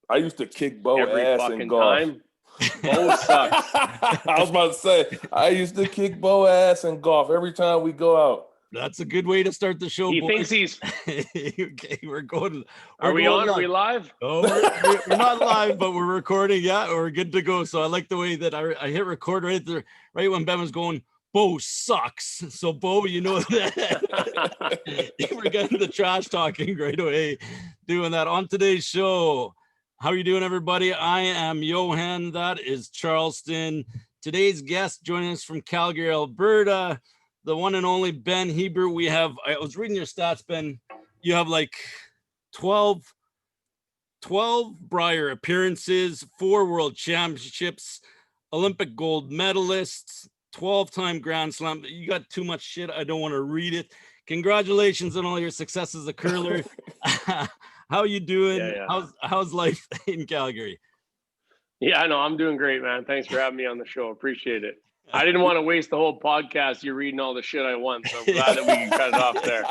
I used to kick Bo every ass fucking in golf. time. Bo sucks. I was about to say, I used to kick Bo ass in golf every time we go out. That's a good way to start the show. He boys. thinks he's. Okay, we're going. Are we on? Are we live? Oh, we're not live, but we're recording. Yeah, we're good to go. So I like the way that I hit record right there, right when Ben was going. Bo sucks. So Bo, you know that we're getting the trash talking right away, doing that on today's show. How are you doing, everybody? I am Johan. That is Charleston. Today's guest joining us from Calgary, Alberta, the one and only Ben Hebert. I was reading your stats, Ben. You have like 12 Brier appearances, 4 world championships, Olympic gold medalists, 12-time Grand Slam. You got too much shit. I don't want to read it. Congratulations on all your success as a curler. How you doing? Yeah. How's life in Calgary? Yeah, I know. I'm doing great, man. Thanks for having me on the show. Appreciate it. I didn't want to waste the whole podcast. You're reading all the shit I want, so I'm glad that we can cut it off there.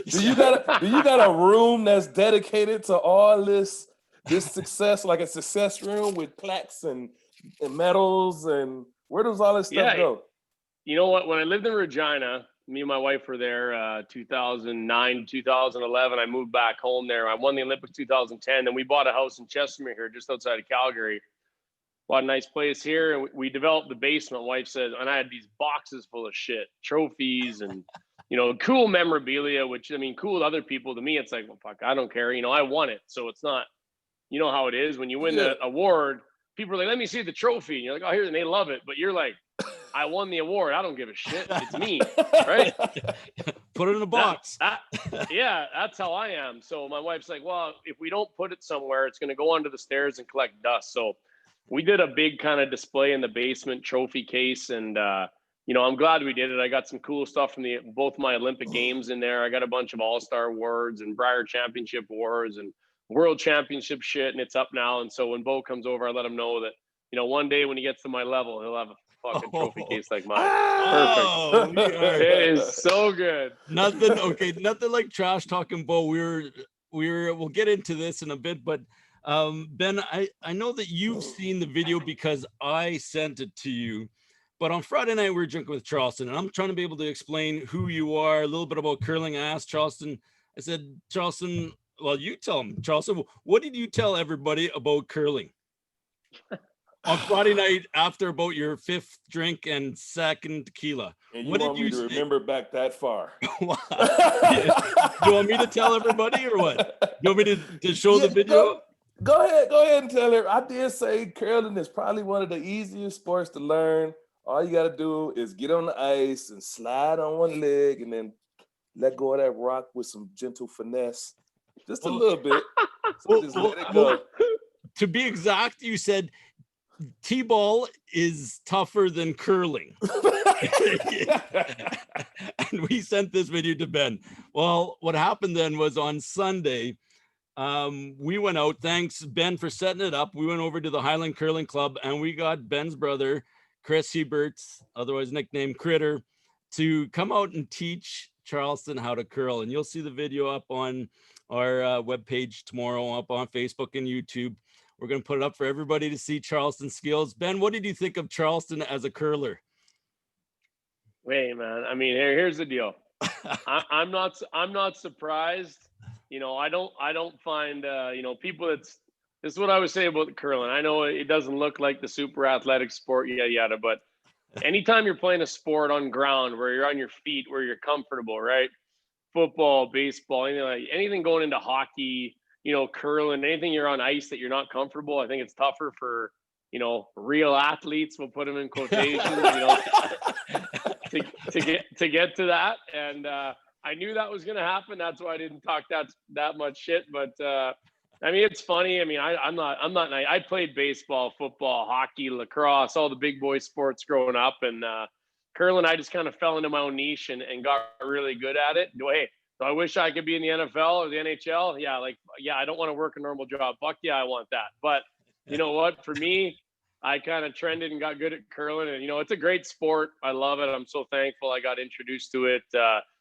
Do you got a room that's dedicated to all this success, like a success room with plaques and medals, and where does all this stuff go? You know what? When I lived in Regina, me and my wife were there 2009, 2011. I moved back home there. I won the Olympics 2010. Then we bought a house in Chestermere here, just outside of Calgary. Bought a nice place here, and we developed the basement. Wife said, and I had these boxes full of shit, trophies and, cool memorabilia, which, I mean, cool to other people. To me, it's like, well, fuck, I don't care. I won it. So it's not, you know how it is. When you win the award, people are like, let me see the trophy. And you're like, oh, here, and they love it. But you're like, I won the award. I don't give a shit. It's me, right? Put it in a box. Yeah, that's how I am. So my wife's like, well, if we don't put it somewhere, it's going to go under the stairs and collect dust. So we did a big kind of display in the basement, trophy case. And, I'm glad we did it. I got some cool stuff from both my Olympic games in there. I got a bunch of all-star awards and Brier Championship awards and World Championship shit. And it's up now. And so when Bo comes over, I let him know that, one day when he gets to my level, he'll have a fucking trophy case like mine. Perfect. It is so good. Nothing like trash talking, Bo. We'll get into this in a bit, but Ben, I know that you've seen the video because I sent it to you. But on Friday night, we were drinking with Charleston, and I'm trying to be able to explain who you are, a little bit about curling. I asked Charleston, I said, Charleston, well, you tell him, Charleston, what did you tell everybody about curling? On Friday night, after about your 5th drink and 2nd tequila. And you want me to remember back that far? Do you want me to tell everybody or what? You want me to show the video? Go ahead and tell her. I did say curling is probably one of the easiest sports to learn. All you got to do is get on the ice and slide on one leg and then let go of that rock with some gentle finesse. Just a little bit. So just let it go. To be exact, you said T-ball is tougher than curling. And we sent this video to Ben. Well, what happened then was on Sunday, we went out. Thanks, Ben, for setting it up. We went over to the Highland Curling Club and we got Ben's brother, Chris Hebert, otherwise nicknamed Critter, to come out and teach Charleston how to curl. And you'll see the video up on our webpage tomorrow, up on Facebook and YouTube. We're going to put it up for everybody to see Charleston's skills. Ben, what did you think of Charleston as a curler? Wait, man. I mean, here's the deal. I'm not surprised. I don't find, people this is what I would say about the curling. I know it doesn't look like the super athletic sport, yada, but anytime you're playing a sport on ground where you're on your feet, where you're comfortable, right? Football, baseball, anything going into hockey, curling, anything you're on ice that you're not comfortable. I think it's tougher for, real athletes, we'll put them in quotations, to get to that. And I knew that was going to happen. That's why I didn't talk that much shit. But I mean, it's funny. I mean, I'm not. I played baseball, football, hockey, lacrosse, all the big boy sports growing up, and curling. I just kind of fell into my own niche and got really good at it. Do I wish I could be in the NFL or the NHL? Yeah, I don't want to work a normal job. Fuck yeah, I want that. But you know what? For me, I kind of trended and got good at curling, and it's a great sport. I love it. I'm so thankful I got introduced to it.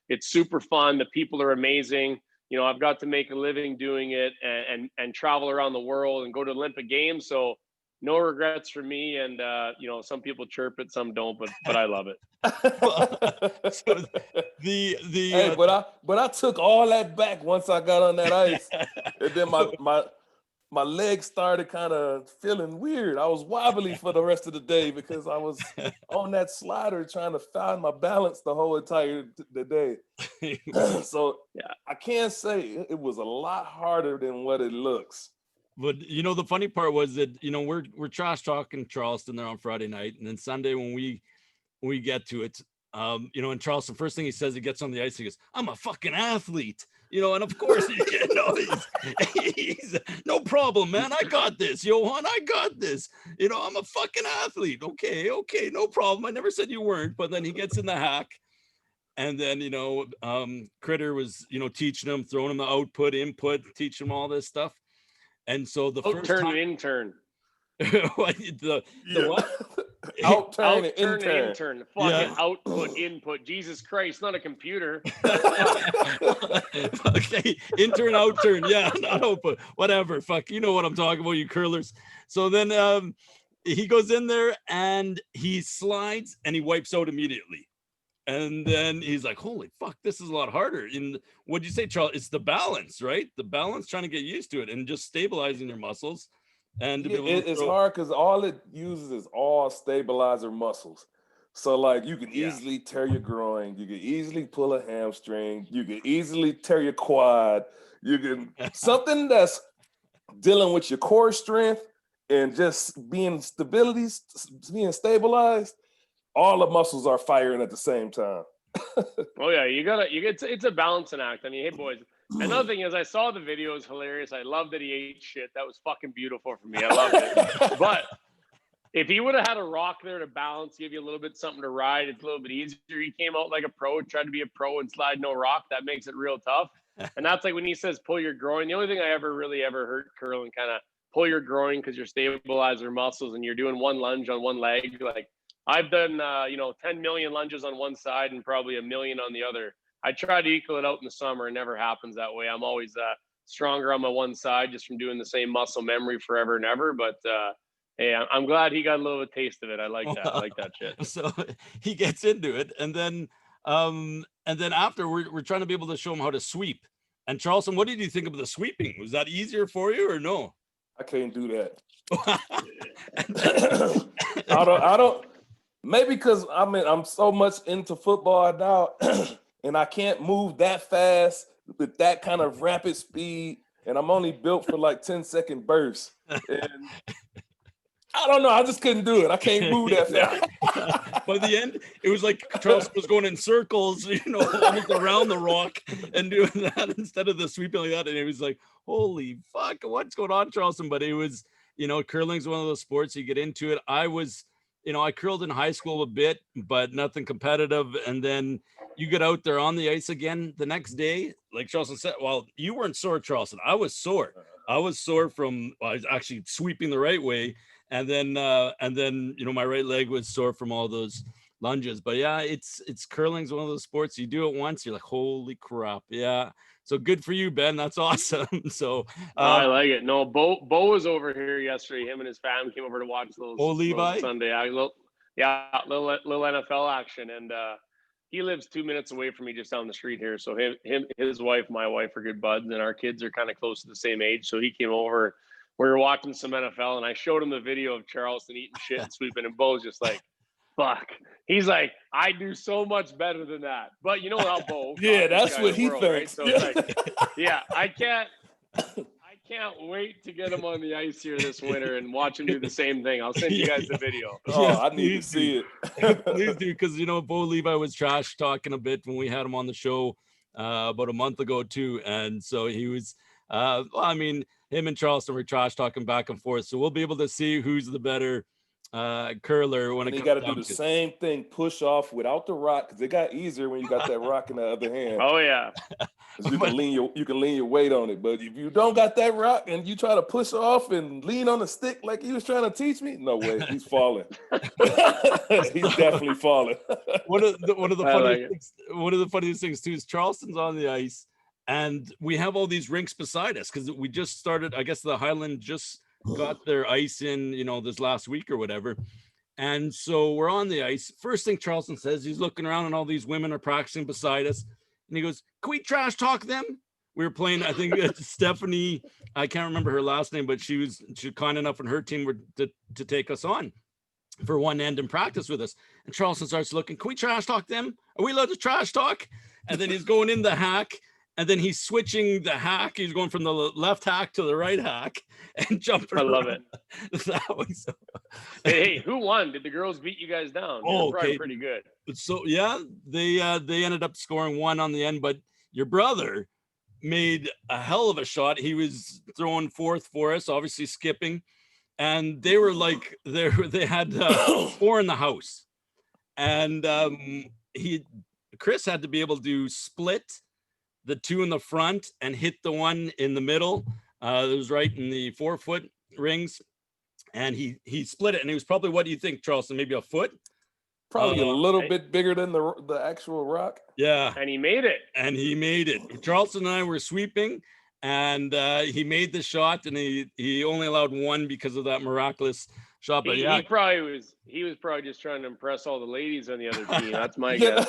It's super fun. The people are amazing. you know, I've got to make a living doing it and travel around the world and go to Olympic Games. So no regrets for me. And you know, some people chirp it, some don't, but I love it. So Hey, but I took all that back once I got on that ice, and then my legs started kind of feeling weird. I was wobbly for the rest of the day because I was on that slider trying to find my balance the whole entire the day. So Yeah. I can't say it was a lot harder than what it looks. But you know, the funny part was that, you know, we're trash talking Charleston there on Friday night, and then Sunday when we get to it, you know, in Charleston, first thing he says, he gets on the ice, he goes, "I'm a fucking athlete," you know, and of course, you know, he's no problem, man. I got this, Johan. I got this. You know, I'm a fucking athlete. Okay, no problem. I never said you weren't. But then he gets in the hack, and then, you know, Critter was, you know, teaching him, throwing him the output, input, teaching him all this stuff. And so the first Outturn time, and intern. the what? Outturn and Outturn and intern. intern. Fucking output, input. Jesus Christ, not a computer. Okay, intern, outturn, yeah, not output, whatever. Fuck, you know what I'm talking about, you curlers. So then he goes in there and he slides and he wipes out immediately. And then he's like, "Holy fuck, this is a lot harder." And what'd you say, Charles? It's the balance, right? The balance, trying to get used to it and just stabilizing your muscles. And to be able to It's throw- hard because all it uses is all stabilizer muscles. So like you can easily tear your groin, you can easily pull a hamstring, you can easily tear your quad, you can something that's dealing with your core strength and just being being stabilized. All the muscles are firing at the same time. Oh yeah, it's a balancing act. I mean, hey boys. Another thing is, I saw the video. It was hilarious. I love that he ate shit. That was fucking beautiful for me. I loved it. But if he would have had a rock there to balance, give you a little bit something to ride, it's a little bit easier. He came out like a pro, tried to be a pro and slide no rock. That makes it real tough. And that's like when he says pull your groin. The only thing I ever heard curling kind of pull your groin because you're stabilizing muscles and you're doing one lunge on one leg. Like I've done, 10 million lunges on one side and probably a million on the other. I try to equal it out in the summer. It never happens that way. I'm always stronger on my one side just from doing the same muscle memory forever and ever. But hey, I'm glad he got a little taste of it. I like that. I like that shit. So he gets into it, and then after we're trying to be able to show him how to sweep. And Charleston, what did you think of the sweeping? Was that easier for you or no? I can't do that. I don't. Maybe because I'm so much into football now, and I can't move that fast with that kind of rapid speed, and I'm only built for like 10-second bursts. And I don't know. I just couldn't do it. I can't move that fast. By the end, it was like Charleston was going in circles, you know, almost around the rock and doing that instead of the sweeping like that. And it was like, holy fuck, what's going on, Charleston? But it was, you know, curling's one of those sports you get into it. I curled in high school a bit, but nothing competitive. And then you get out there on the ice again the next day. Like Charleston said, well, you weren't sore, Charleston. I was sore. I was sore from I was actually sweeping the right way. And then, you know, my right leg was sore from all those lunges. But yeah, it's curling's one of those sports. You do it once, you're like, holy crap. Yeah. So good for you, Ben. That's awesome. So I like it. No, Bo was over here yesterday. Him and his family came over to watch Levi Sunday. Little NFL action, and he lives 2 minutes away from me, just down the street here. So his wife, my wife are good buds, and our kids are kind of close to the same age. So he came over. We were watching some NFL, and I showed him the video of Charleston eating shit and sweeping, and Bo's just like, fuck. He's like, I do so much better than that. But you know how Bo. Yeah, that's what he thinks. Right? So it's like, yeah, I can't wait to get him on the ice here this winter and watch him do the same thing. I'll send you guys the video. Oh, I need to see it. Please do, because, you know, Bo Levi was trash talking a bit when we had him on the show about a month ago too. And so he was, him and Charleston were trash talking back and forth. So we'll be able to see who's the better curler when it comes. You got to do the same thing, push off without the rock, because it got easier when you got that rock in the other hand. Oh yeah, you can lean your weight on it. But if you don't got that rock and you try to push off and lean on the stick like he was trying to teach me, no way, he's falling. He's definitely falling. One of the funniest things too is Charleston's on the ice. And we have all these rinks beside us because we just started, I guess the Highland just got their ice in, this last week or whatever. And so we're on the ice. First thing Charleston says, he's looking around and all these women are practicing beside us. And he goes, "Can we trash talk them?" We were playing, I think Stephanie, I can't remember her last name, but she was kind enough and her team were to take us on for one end in practice with us. And Charleston starts looking, "Can we trash talk them? Are we allowed to trash talk?" And then he's going in the hack. And then he's switching the hack. He's going from the left hack to the right hack and jumping. I love it. That was so... Hey, who won? Did the girls beat you guys down? Oh, probably okay. Pretty good. So yeah, they ended up scoring one on the end, but your brother made a hell of a shot. He was throwing fourth for us, obviously skipping, and they were like they had 4 in the house, and Chris had to be able to split the 2 in the front and hit the one in the middle. It was right in the 4-foot rings, and he split it. And it was probably, what do you think, Charleston? Maybe a foot? Probably a little bit bigger than the actual rock. Yeah. And he made it. Charleston and I were sweeping, and he made the shot, and he only allowed one because of that miraculous shot. But he was probably just trying to impress all the ladies on the other team. That's my guess.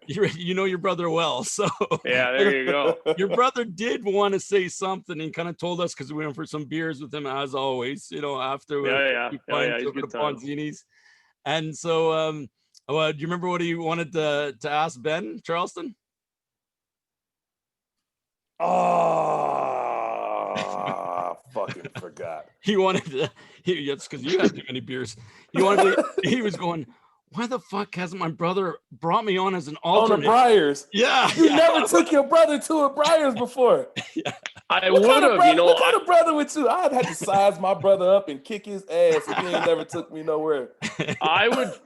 You know your brother well, so yeah, there you go. Your brother did want to say something. He kind of told us because we went for some beers with him as always. After we the Ponzinis, and so do you remember what he wanted to ask Ben, Charleston? Fucking forgot. He wanted to. It's because you had too many beers. He was going, "Why the fuck hasn't my brother brought me on as an alternate?" On the Briars. Yeah. You never took your brother to a Briars before. Yeah. I would have. What kind of brother would you? I'd have to size my brother up and kick his ass if he ain't never took me nowhere. I would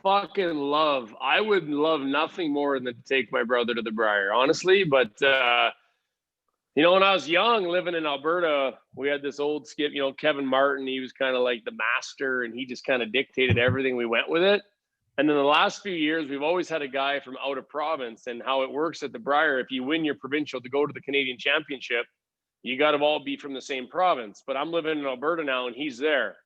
love nothing more than to take my brother to the Briar, honestly. But when I was young, living in Alberta, we had this old skip, Kevin Martin. He was kind of like the master, and he just kind of dictated everything. We went with it. And then the last few years, we've always had a guy from out of province. And how it works at the Briar, if you win your provincial to go to the Canadian Championship, you got to all be from the same province. But I'm living in Alberta now, and he's there.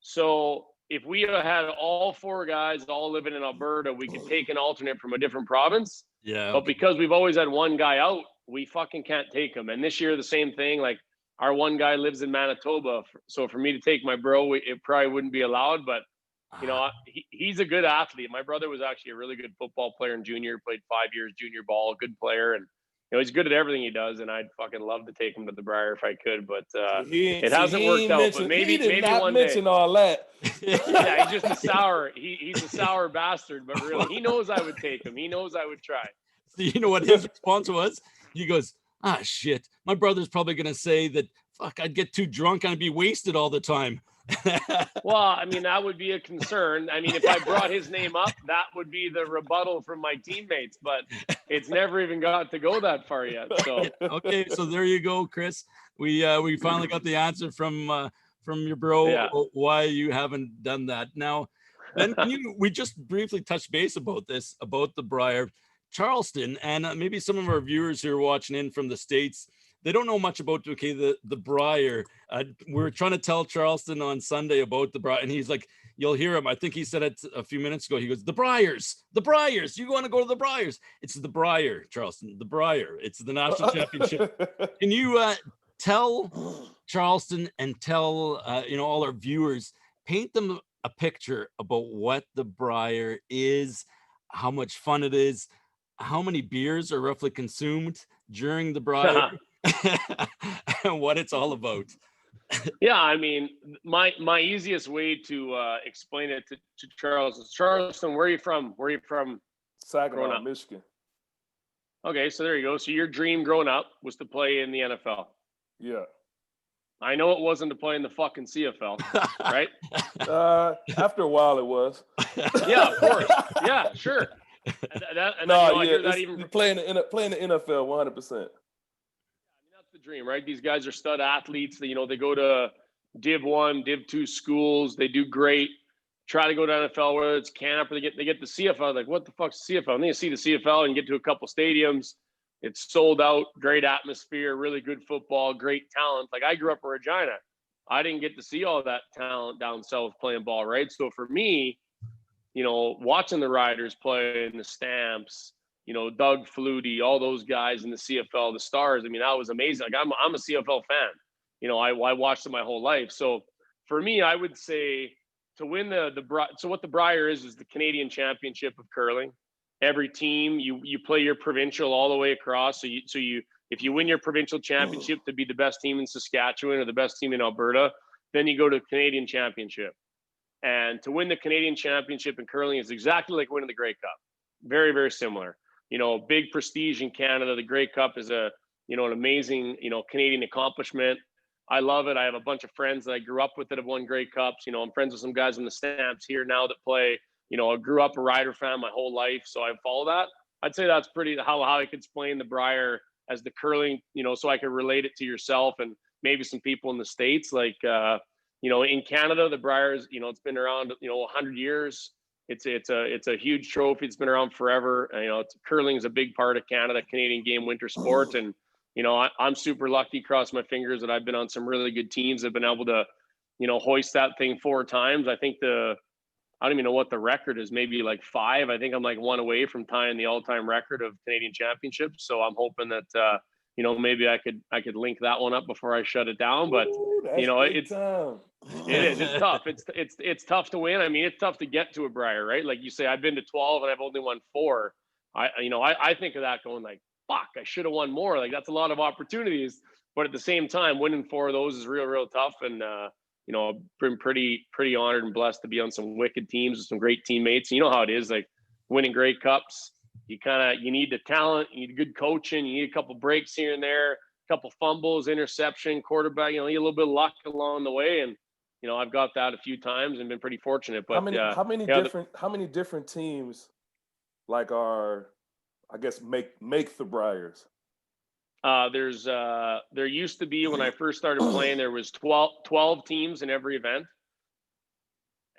So if we had all 4 guys all living in Alberta, we could take an alternate from a different province. Yeah. But because we've always had one guy out, we fucking can't take him. And this year, the same thing. Like, our one guy lives in Manitoba. So for me to take my bro, it probably wouldn't be allowed. But, he's a good athlete. My brother was actually a really good football player in junior, played 5 years junior ball, good player. And, he's good at everything he does. And I'd fucking love to take him to the Briar if I could. But it hasn't worked out. But maybe one day. Mention all that. Yeah, he's just a sour. He's a sour bastard. But really, he knows I would take him. He knows I would try. So you know what his response was? He goes, shit, my brother's probably going to say that, fuck, I'd get too drunk and I'd be wasted all the time. Well, I mean, that would be a concern. I mean, if I brought his name up, that would be the rebuttal from my teammates, but it's never even got to go that far yet. So okay, so there you go, Chris. We finally got the answer from your bro why you haven't done that. Now, Ben, we just briefly touched base about the Briar. Charleston, and maybe some of our viewers who are watching in from the States, they don't know much about the Briar. We're trying to tell Charleston on Sunday about the Briar, and he's like, you'll hear him. I think he said it a few minutes ago. He goes, the Briars. You want to go to the Briars? It's the Briar, Charleston. The Briar. It's the national championship. Can you tell Charleston and tell all our viewers, paint them a picture about what the Briar is, how much fun it is, how many beers are roughly consumed during the Briar, and what it's all about. Yeah, I mean, my easiest way to explain it to Charleston, where are you from? Saginaw, Michigan. Okay, so there you go. So your dream growing up was to play in the NFL. Yeah. I know it wasn't to play in the fucking CFL, right? After a while, it was. Yeah, of course. Yeah, sure. Playing the NFL 100%. That's the dream, right? These guys are stud athletes. They go to Div 1, Div 2 schools. They do great. Try to go to NFL, whether it's camp or they get the CFL. Like, what the fuck's CFL? And then you see the CFL and get to a couple stadiums. It's sold out, great atmosphere, really good football, great talent. Like I grew up in Regina. I didn't get to see all that talent down south playing ball, right? So for me, watching the Riders play in the Stamps, Doug Flutie, all those guys in the CFL, the Stars. I mean, that was amazing. Like I'm a CFL fan. I watched it my whole life. So for me, I would say to win so what the Brier is the Canadian Championship of curling. Every team you play your provincial all the way across. So if you win your provincial championship to be the best team in Saskatchewan or the best team in Alberta, then you go to the Canadian Championship. And to win the Canadian Championship in curling is exactly like winning the Grey Cup. Very, very similar. Big prestige in Canada. The Grey Cup is an amazing, Canadian accomplishment. I love it. I have a bunch of friends that I grew up with that have won Grey Cups. I'm friends with some guys in the Stamps here now that play. I grew up a Rider fan my whole life, so I follow that. I'd say that's pretty how I could explain the Brier as the curling, so I could relate it to yourself and maybe some people in the States. Like, in Canada, the Briers, it's been around, 100 years. It's a huge trophy. It's been around forever. Curling is a big part of Canada, Canadian game, winter sport. And, I'm super lucky, cross my fingers, that I've been on some really good teams that have been able to, hoist that thing 4 times. I think I don't even know what the record is, maybe like 5. I think I'm like 1 away from tying the all-time record of Canadian championships. So I'm hoping that, maybe I could link that one up before I shut it down. But, Ooh, it's tough. It's tough to win. I mean, it's tough to get to a Brier, right? Like you say, I've been to 12 and I've only won 4. I think of that going like, fuck, I should have won more. Like that's a lot of opportunities. But at the same time, winning 4 of those is real, real tough. And, I've been pretty honored and blessed to be on some wicked teams with some great teammates. You know how it is, like winning Grey Cups. You need the talent, you need good coaching, you need a couple breaks here and there, a couple fumbles, interception, quarterback. You need a little bit of luck along the way, and I've got that a few times and been pretty fortunate. But how many different teams like are, I guess, make the Briers? There used to be, when I first started playing, there was 12 teams in every event.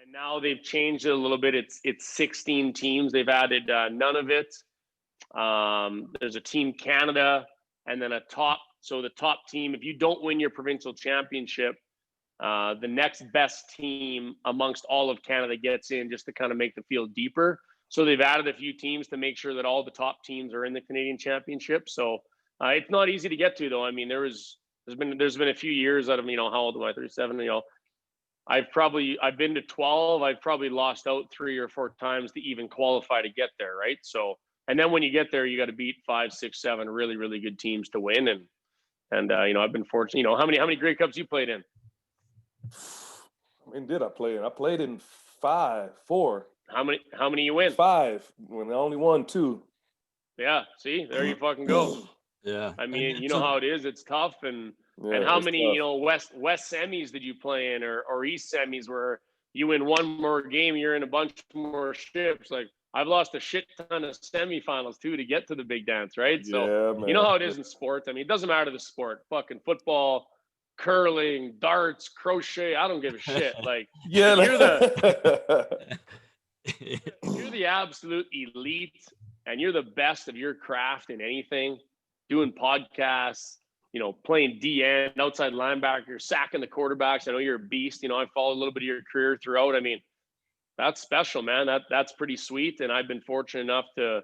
And now they've changed it a little bit. It's 16 teams. They've added none of it. There's a Team Canada and then so the top team, if you don't win your provincial championship, the next best team amongst all of Canada gets in, just to kind of make the field deeper. So they've added a few teams to make sure that all the top teams are in the Canadian Championship. So it's not easy to get to, though. I mean, there's been a few years out of, how old am I? 37. I've been to 12. I've probably lost out 3 or 4 times to even qualify to get there, right? So, and then when you get there, you got to beat 5, 6, 7 really, really good teams to win. And I've been fortunate. How many Grey Cups you played in? When did I play in? I played in 4. How many you win? 5. When I only won 2. Yeah. See, there you fucking go. Yeah. I mean, you know how it is. It's tough. And how many, West semis did you play in, or East semis, where you win one more game, you're in a bunch more ships? Like I've lost a shit ton of semifinals too to get to the big dance, right? So man. You know how it is in sports. I mean, it doesn't matter the sport. Fucking football, curling, darts, crochet. I don't give a shit. Like you're the absolute elite, and you're the best of your craft in anything. Doing podcasts, playing DN, outside linebacker, sacking the quarterbacks. I know you're a beast. I followed a little bit of your career throughout. I mean, that's special, man. That's pretty sweet. And I've been fortunate enough to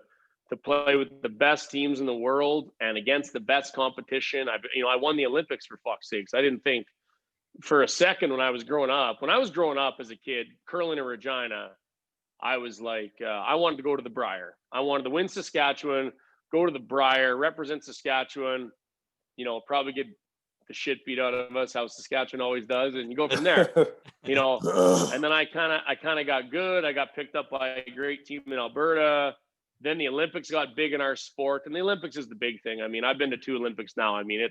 play with the best teams in the world and against the best competition. I won the Olympics, for fuck's sakes. I didn't think for a second when I was growing up as a kid, curling in Regina, I was like, I wanted to go to the Brier. I wanted to win Saskatchewan, go to the Brier, represent Saskatchewan, probably get the shit beat out of us, how Saskatchewan always does, and you go from there, And then I kind of got good. I got picked up by a great team in Alberta. Then the Olympics got big in our sport, and the Olympics is the big thing. I mean, I've been to 2 Olympics now. I mean,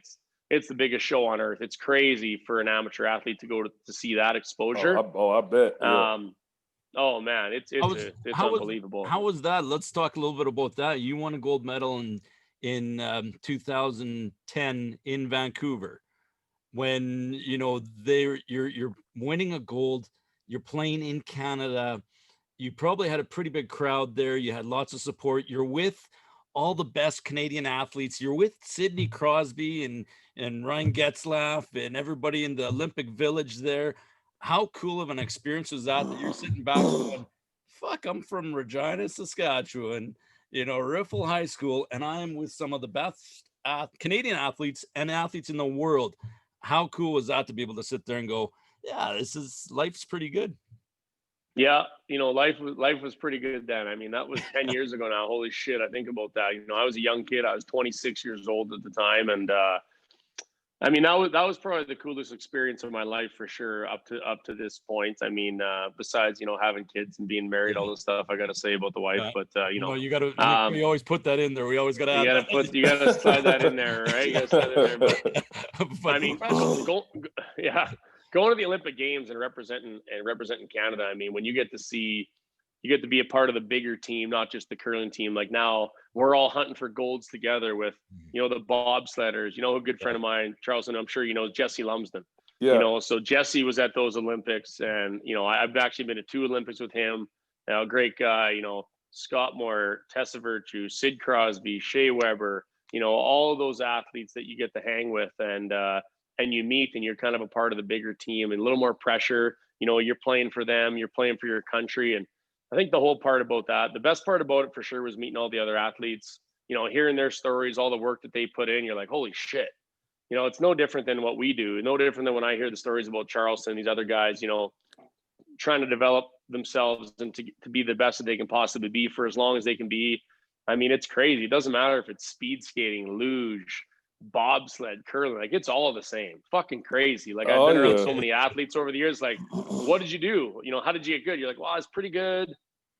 it's the biggest show on earth. It's crazy for an amateur athlete to go to see that exposure. I bet. Yeah. Oh man, it's unbelievable. How was that? Let's talk a little bit about that. You won a gold medal in 2010 in Vancouver, when you're winning a gold. You're playing in Canada. You probably had a pretty big crowd there. You had lots of support. You're with all the best Canadian athletes. You're with Sidney Crosby and Ryan Getzlaff and everybody in the Olympic Village there. How cool of an experience was that you're sitting back going, fuck, I'm from Regina, Saskatchewan, Riffle High School, and I'm with some of the best Canadian athletes and athletes in the world. How cool was that to be able to sit there and go, yeah, life's pretty good. Yeah, life was pretty good then. I mean, that was 10 years ago now. Holy shit, I think about that. I was a young kid. I was 26 years old at the time, and I mean, that was probably the coolest experience of my life for sure up to this point. I mean, besides having kids and being married, all the stuff I got to say about the wife, but we always put that in there. We always got to add you got to slide that in there, right? You got to slide that in there. But I mean, going to the Olympic Games and representing Canada. I mean, when you get to be a part of the bigger team, not just the curling team. Like now we're all hunting for golds together with, the bobsledders, a good friend of mine, Charleston, I'm sure, Jesse Lumsden, so Jesse was at those Olympics, and, I've actually been to 2 Olympics with him. Great guy, Scott Moore, Tessa Virtue, Sid Crosby, Shea Weber, all of those athletes that you get to hang with and you meet, and you're kind of a part of the bigger team, and a little more pressure, you're playing for them, you're playing for your country. And I think the whole part about that, the best part about it for sure was meeting all the other athletes, hearing their stories, all the work that they put in. You're like, holy shit, it's no different than what we do. No different than when I hear the stories about Charleston, these other guys, trying to develop themselves and to be the best that they can possibly be for as long as they can be. I mean, it's crazy. It doesn't matter if it's speed skating, luge, bobsled, curling, like it's all the same. Fucking crazy. Like I've been around so many athletes over the years. Like, what did you do? How did you get good? You're like, well, I was pretty good.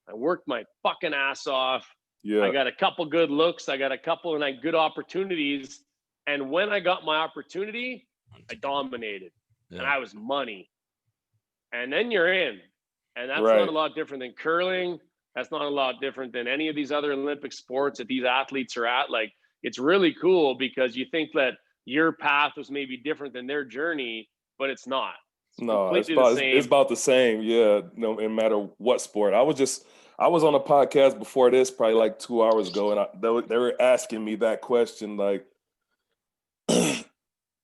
I worked my fucking ass off. Yeah. I got a couple good looks. I got a couple of good opportunities. And when I got my opportunity, I dominated. Yeah. And I was money. And then you're in. And that's not a lot different than curling. That's not a lot different than any of these other Olympic sports that these athletes are at. Like, it's really cool because you think that your path was maybe different than their journey, but it's not. It's about the same. Yeah. No matter what sport. I was on a podcast before this, probably like 2 hours ago, and they were asking me that question, like,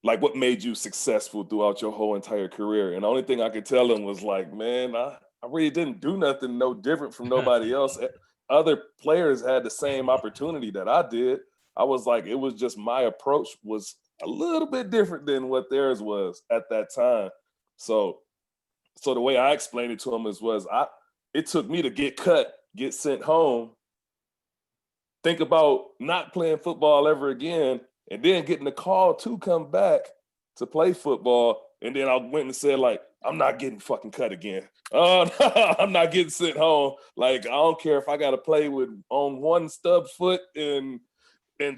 like what made you successful throughout your whole entire career? And the only thing I could tell them was like, man, I really didn't do nothing no different from nobody else. Other players had the same opportunity that I did. I was like, it was just my approach was a little bit different than what theirs was at that time. So the way I explained it to them it took me to get cut, get sent home, think about not playing football ever again, and then getting the call to come back to play football. And then I went and said, like, I'm not getting fucking cut again. Oh, no, I'm not getting sent home. Like, I don't care if I got to play on one stub foot and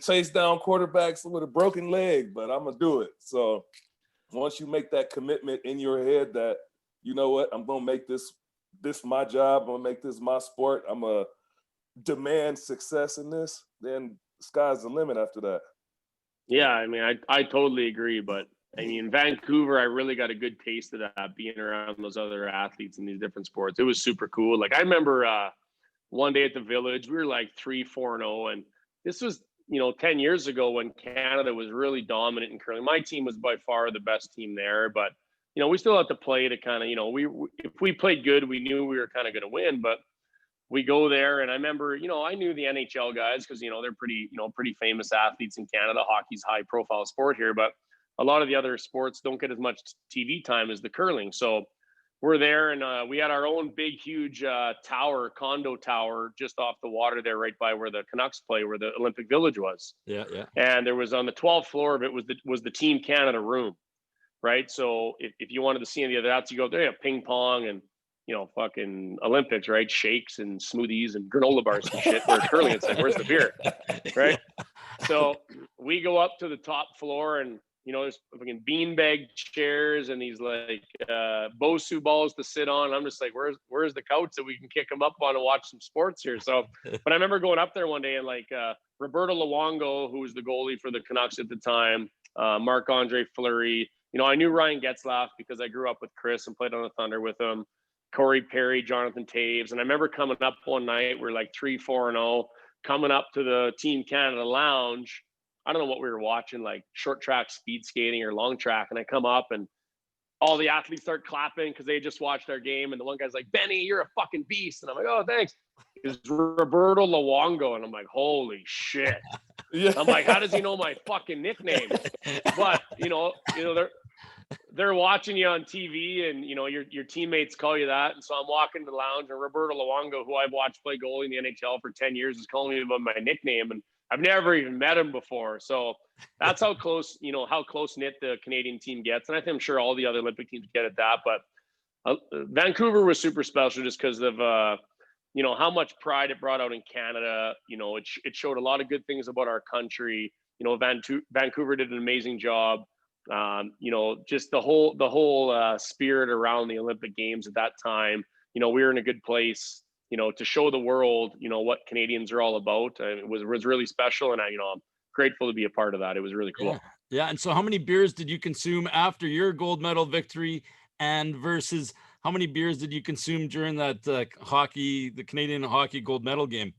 chase down quarterbacks with a broken leg, but I'm going to do it. So once you make that commitment in your head that, you know what, I'm going to make this my job, I'm going to make this my sport, I'm going to demand success in this, then the sky's the limit after that. Yeah, I mean, I totally agree. But I mean, in Vancouver, I really got a good taste of that, being around those other athletes in these different sports. It was super cool. Like I remember one day at the Village, we were like 3-4-0, and this was 10 years ago when Canada was really dominant in curling. My team was by far the best team there, but we still had to play to kind of if we played good, we knew we were kind of going to win. But we go there, and I remember, I knew the NHL guys because, they're pretty famous athletes in Canada. Hockey's high profile sport here, but a lot of the other sports don't get as much TV time as the curling. So we're there, and we had our own big, huge condo tower just off the water there, right by where the Canucks play, where the Olympic Village was. Yeah. And there was on the 12th floor of it was the Team Canada room, right? So if you wanted to see any of that, you go there, ping pong and fucking Olympics, right? Shakes and smoothies and granola bars and shit. Whereas curling, it's like, where's the beer, right? So we go up to the top floor, and there's fucking beanbag chairs and these like Bosu balls to sit on. I'm just like, where's the couch that we can kick them up on and watch some sports here? So, but I remember going up there one day, and like Roberto Luongo, who was the goalie for the Canucks at the time, Marc-Andre Fleury. I knew Ryan Getzlaff because I grew up with Chris and played on the Thunder with him. Corey Perry, Jonathan Taves. And I remember coming up one night, we're like 3-4-0. coming up to the Team Canada lounge. I don't know what we were watching, like short track speed skating or long track. And I come up and all the athletes start clapping because they just watched our game. And the one guy's like, Benny, you're a fucking beast. And I'm like, oh, thanks. It's Roberto Luongo. And I'm like, holy shit. Yeah. I'm like, how does he know my fucking nickname? But, they're watching you on TV and, your teammates call you that. And so I'm walking to the lounge and Roberto Luongo, who I've watched play goalie in the NHL for 10 years, is calling me about my nickname. And I've never even met him before. So that's how close, how close knit the Canadian team gets. And I'm sure all the other Olympic teams get at that. But Vancouver was super special just because of, how much pride it brought out in Canada. It showed a lot of good things about our country. Vancouver did an amazing job. Just the whole spirit around the Olympic Games at that time. We were in a good place. To show the world, what Canadians are all about. It was really special. And I'm grateful to be a part of that. It was really cool. Yeah. And so how many beers did you consume after your gold medal victory and versus how many beers did you consume during that the Canadian hockey gold medal game?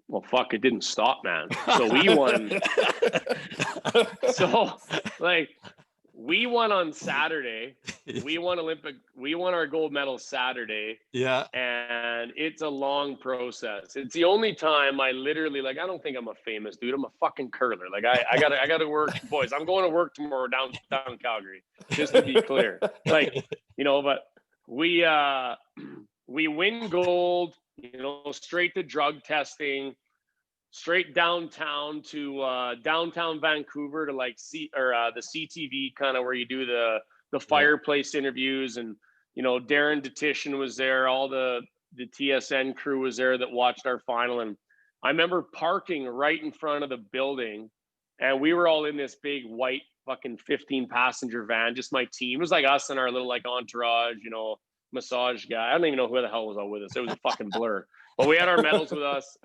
Well, fuck, it didn't stop, man. So we won. We won on Saturday. We won our gold medal Saturday. Yeah. And it's a long process. It's the only time I literally, I don't think I'm a famous dude. I'm a fucking curler. I gotta work, boys. I'm going to work tomorrow downtown Calgary, just to be clear. But we win gold, straight to drug testing, straight downtown to downtown Vancouver to the CTV kind of where you do the fireplace interviews. And Darren Detition was there, all the TSN crew was there that watched our final. And I remember parking right in front of the building, and we were all in this big white fucking 15 passenger van, just my team. It was like us and our little entourage, massage guy. I don't even know who the hell was all with us. It was a fucking blur. But we had our medals with us.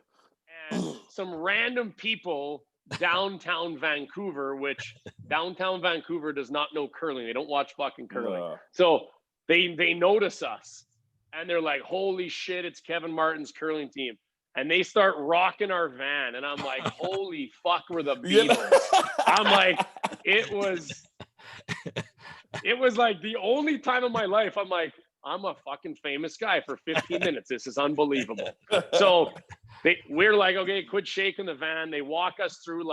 And some random people downtown Vancouver, which downtown Vancouver does not know curling. They don't watch fucking curling. No. So they notice us and they're like, holy shit, it's Kevin Martin's curling team. And they start rocking our van. And I'm like, holy fuck, we're the Beatles. I'm like, it was like the only time in my life I'm like, I'm a fucking famous guy for 15 minutes. This is unbelievable. So we're like, okay, quit shaking the van. They walk us through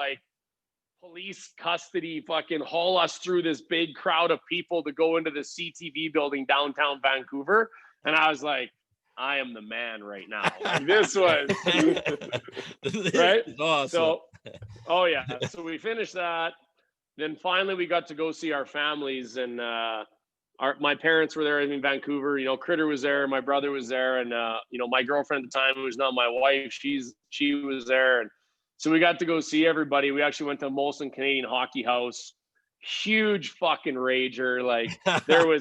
police custody, fucking haul us through this big crowd of people to go into the CTV building downtown Vancouver. And I was like, I am the man right now. This was right. Awesome. So, oh yeah. So we finished that. Then finally we got to go see our families, and my parents were there in Vancouver. Critter was there, my brother was there, and my girlfriend at the time, who was not my wife, she was there, and so we got to go see everybody. We actually went to Molson Canadian Hockey House. Huge fucking rager.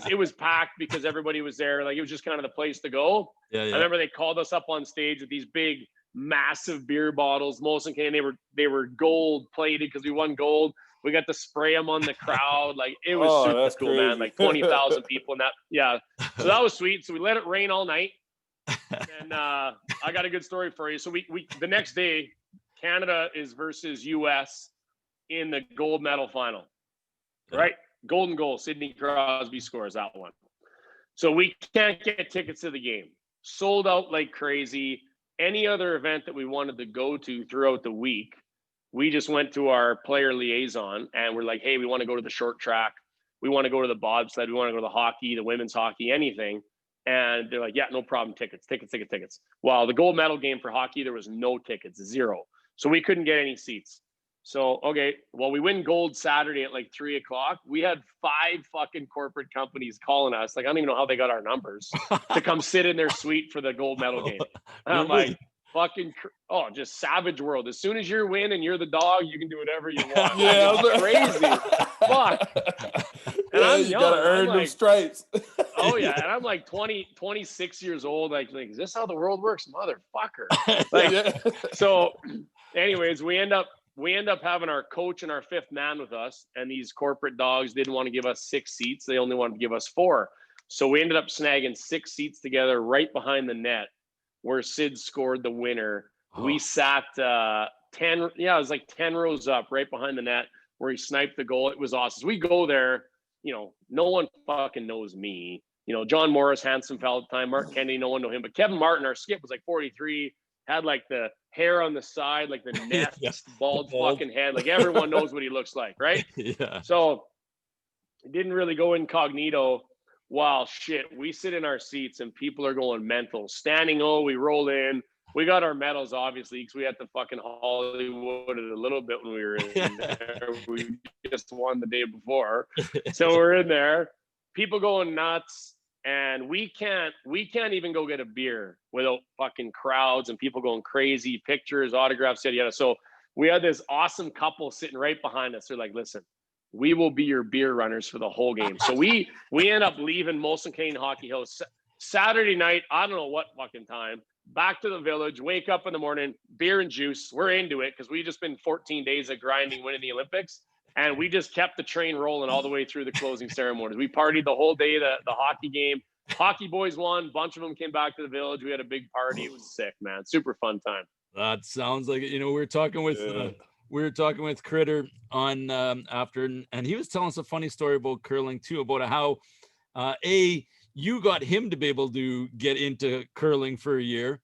It was packed because everybody was there. It was just kind of the place to go. Yeah. I remember they called us up on stage with these big, massive beer bottles. Molson Canadian, they were gold plated because we won gold. We got to spray them on the crowd. It was super cool, crazy. man. 20,000 people in that. Yeah. So that was sweet. So we let it rain all night. And I got a good story for you. So we the next day, Canada is versus US in the gold medal final. Right? Golden goal. Sidney Crosby scores that one. So we can't get tickets to the game. Sold out like crazy. Any other event that we wanted to go to throughout the week, we just went to our player liaison and we're like, hey, we want to go to the short track. We want to go to the bobsled. We want to go to the hockey, the women's hockey, anything. And they're like, yeah, no problem. Tickets. Well, the gold medal game for hockey, there was no tickets, 0. So we couldn't get any seats. So, okay, well, we win gold Saturday at 3:00. We had 5 fucking corporate companies calling us. I don't even know how they got our numbers to come sit in their suite for the gold medal game. And I'm like, fucking, just savage world. As soon as you're win and you're the dog, you can do whatever you want. Yeah, crazy. Fuck. And I'm you young. gotta earn them stripes. Oh yeah, and I'm 26 years old. Is this how the world works, motherfucker? So, anyways, we end up having our coach and our 5th man with us, and these corporate dogs didn't want to give us 6 seats. They only wanted to give us 4. So we ended up snagging 6 seats together right behind the net. where Sid scored the winner. Oh. We sat 10, it was like 10 rows up right behind the net where he sniped the goal. It was awesome. So we go there, no one fucking knows me. John Morris, handsome fella at the time, Mark Kennedy, no one know him. But Kevin Martin, our skip, was like 43, had like the hair on the side, like the next bald fucking head. Like everyone knows what he looks like, right? Yeah. So it didn't really go incognito. Wow, shit. We sit in our seats and people are going mental. Standing we roll in. We got our medals, obviously, because we had to fucking Hollywood it a little bit when we were in there. We just won the day before. So we're in there. People going nuts. And we can't even go get a beer without fucking crowds and people going crazy, pictures, autographs, yada. So we had this awesome couple sitting right behind us. They're like, listen, we will be your beer runners for the whole game. So we end up leaving Molson Canadian Hockey House Saturday night. I don't know what fucking time. Back to the village, wake up in the morning, beer and juice. We're into it because we just been 14 days of grinding, winning the Olympics. And we just kept the train rolling all the way through the closing ceremonies. We partied the whole day, the hockey game. Hockey boys won. A bunch of them came back to the village. We had a big party. It was sick, man. Super fun time. That sounds like it. We were talking with Critter on after, and he was telling us a funny story about curling too, about how you got him to be able to get into curling for a year.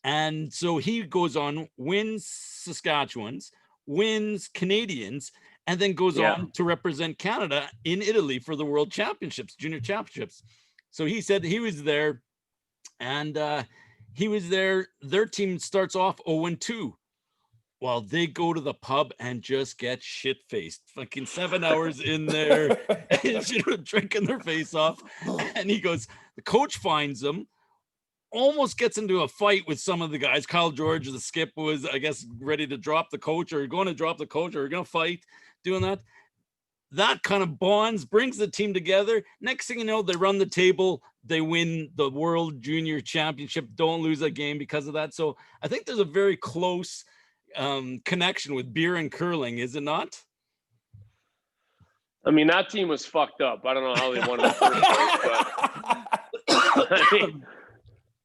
And so he goes on, wins Saskatchewan's, wins Canadians, and then goes on to represent Canada in Italy for the World Championships, Junior Championships. So he said he was there, and their team starts off 0-2. Well, they go to the pub and just get shit-faced. Fucking 7 hours in there, drinking their face off. And he goes, the coach finds them, almost gets into a fight with some of the guys. Kyle George, the skip, was, I guess, ready to drop the coach or going to drop the coach or going to fight, doing that. That kind of bonds, brings the team together. Next thing you know, they run the table. They win the World Junior Championship. Don't lose a game because of that. So I think there's a very close connection with beer and curling, is it not? I mean, that team was fucked up. I don't know how they won in the first place, but I mean,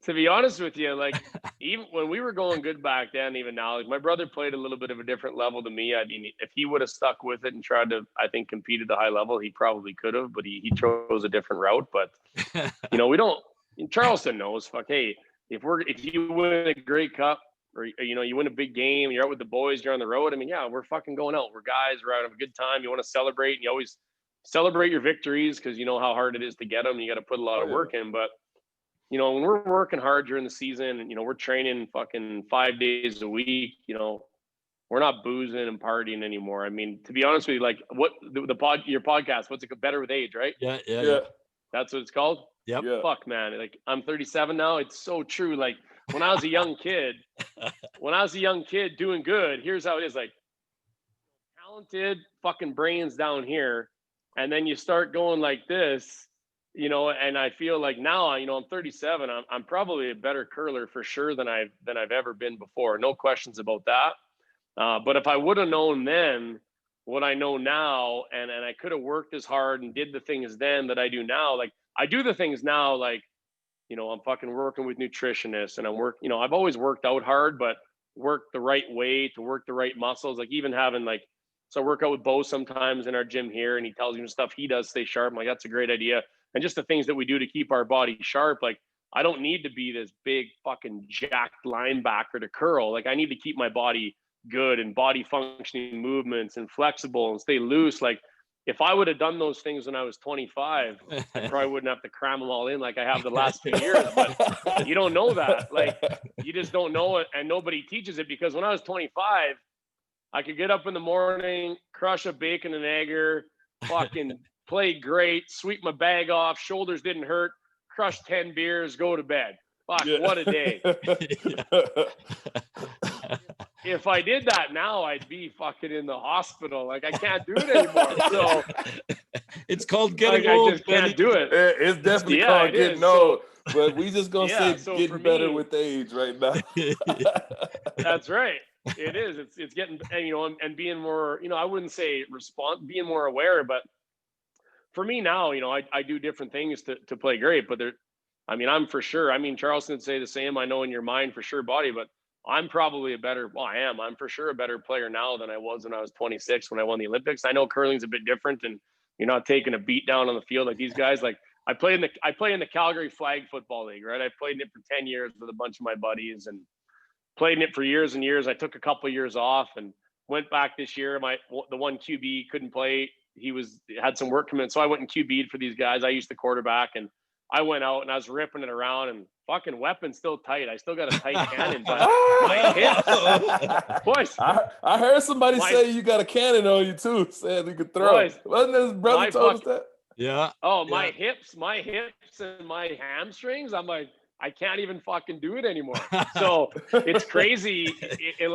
to be honest with you, like even when we were going good back then, even now, like my brother played a little bit of a different level to me. I mean, if he would have stuck with it and tried to, I think, compete at the high level, he probably could have, but he chose a different route. But we don't. Charleston knows. Fuck, hey, if you win a Grey Cup or you win a big game, you're out with the boys, you're on the road. I mean, yeah, we're fucking going out. We're guys. We're having a good time. You want to celebrate, and you always celebrate your victories because you know how hard it is to get them. You got to put a lot of work in, but. When we're working hard during the season and, we're training fucking 5 days a week, we're not boozing and partying anymore. I mean, to be honest with you, like what your podcast, what's it, Better with Age, right? Yeah. That's what it's called? Yep. Yeah. Fuck, man. Like I'm 37 now. It's so true. Like when I was a young kid, doing good, here's how it is. Like talented fucking brains down here. And then you start going like this. And I feel like now, I'm 37. I'm probably a better curler for sure than I've ever been before. No questions about that. But if I would have known then what I know now, and I could have worked as hard and did the things then that I do now, like I do the things now, like, I'm fucking working with nutritionists and I've always worked out hard, but worked the right way to work the right muscles. Like even having so I work out with Bo sometimes in our gym here and he tells me stuff he does stay sharp. I'm like, that's a great idea. And just the things that we do to keep our body sharp. Like, I don't need to be this big fucking jacked linebacker to curl. Like, I need to keep my body good and body functioning movements and flexible and stay loose. Like, if I would have done those things when I was 25, I probably wouldn't have to cram them all in like I have the last few years. But you don't know that. Like, you just don't know it. And nobody teaches it because when I was 25, I could get up in the morning, crush a bacon and egger, fucking played great, sweep my bag off, shoulders didn't hurt, crush 10 beers, go to bed. Fuck, what a day. If I did that now, I'd be fucking in the hospital. Like, I can't do it anymore. So it's called getting old. I just can't do it. It's definitely called getting old. But we just gonna say getting better with age right now. That's right. It is. It's getting, and being more, I wouldn't say being more aware, but for me now, I do different things to play great, but I mean, I'm for sure. I mean, Charleston would say the same. I know in your mind for sure, body, but I'm probably I'm for sure a better player now than I was when I was 26 when I won the Olympics. I know curling's a bit different, and you're not taking a beat down on the field like these guys. Like I play in the Calgary Flag Football League, right? I played in it for 10 years with a bunch of my buddies and played in it for years and years. I took a couple of years off and went back this year. The one QB couldn't play. He had some work commitment, so I went and QB'd for these guys. I used to quarterback, and I went out and I was ripping it around, and fucking weapon's still tight. I still got a tight cannon, but my hips, boys. I heard somebody say you got a cannon on you too, saying you could throw. Boys, wasn't his brother told us that? Yeah. Oh, my hips and my hamstrings. I'm like, I can't even fucking do it anymore. So it's crazy